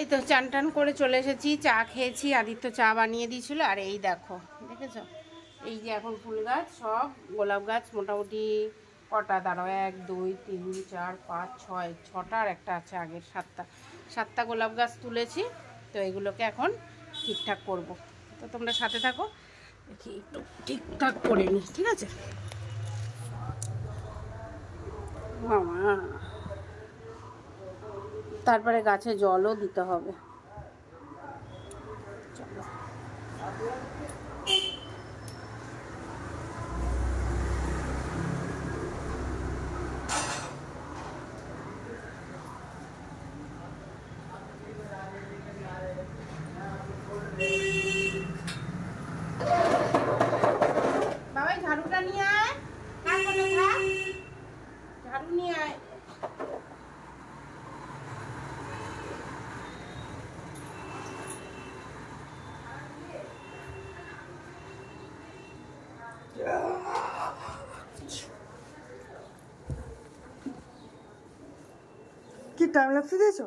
এই তো চান টান করে চলে এসেছি, চা খেয়েছি, আদিত্য চা বানিয়ে দিয়েছিল। আর এই দেখো, দেখেছো এই যে এখন ফুল গাছ, সব গোলাপ গাছ মোটামুটি কটা দাঁড়াও, 1 2 3 4 5 6, 6টা আর একটা আছে আগের, 7টা গোলাপ গাছ তুলেছি। তো এগুলোকে এখন ঠিকঠাক করব। তো তোমরা সাথে থাকো, দেখি একটু ঠিকঠাক করে নিই, ঠিক আছে মামা। তারপরে গাছে জলও দিতে হবে। চলো বাবাই ঝাড়ুটা নিয়ে আয়, কার কোলে থাক, ঝাড়ু নিয়ে আয়। কি টাইম লাগছে দিয়েছো?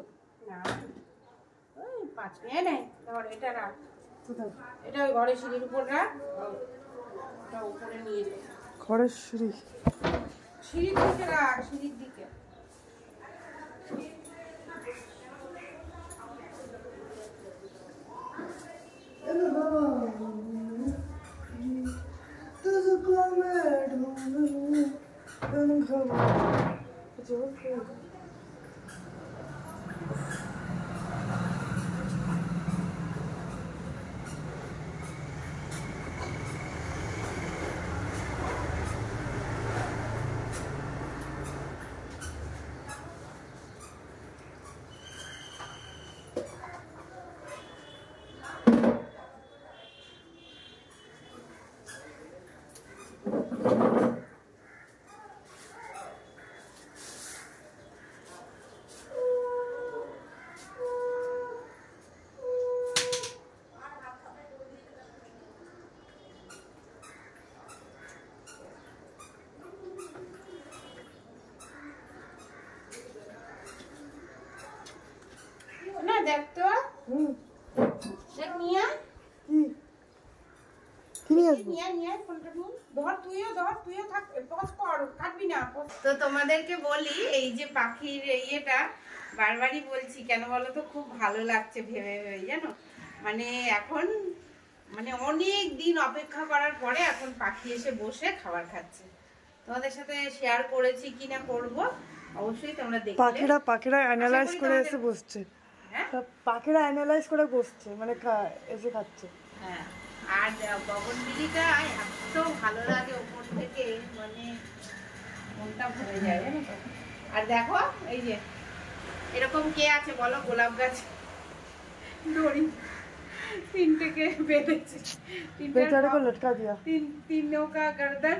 না ওই 5 মিনিট নেই, ধর এটা রাখ, এটা ওই ঘরের সিঁড়ির উপর রাখ, ওটা উপরে নিয়ে যা। ঘরের সিঁড়ি, সিঁড়ির দিকে রাখ, সিঁড়ির দিকে। না দেখ তো, দেখ নিয়ে আয়, নিয়ে ফোনটা নিয়ে ধর, তুইও থাক, পজ কর, কাটবি না। তো তোমাদেরকে বলি, এই যে পাখির ইয়েটা বারবারই বলছি, কেন বলো তো, খুব ভালো লাগছে ভেবে ভেবে, জানো মানে এখন মানে অনেক দিন অপেক্ষা করার পরে এখন পাখি এসে বসে খাবার খাচ্ছে। তোমাদের সাথে শেয়ার করেছি কিনা করব অবশ্যই তোমরা দেখবে। পাখিরা অ্যানালাইজ করে এসে বসছে। হ্যাঁ, পাখিরা অ্যানালাইজ করে বসছে, মানে এসে খাচ্ছে। হ্যাঁ, আর গগনবিলিটা এত ভালো লাগে ওপর থেকে, মানে মনটা ভরে যায়, জানো তো। আর দেখো এই যে এরকম কে আছে বলো, গোলাপ গাছ দড়ি 3টেকে বেঁধেছে, 3 নৌকা গর্দন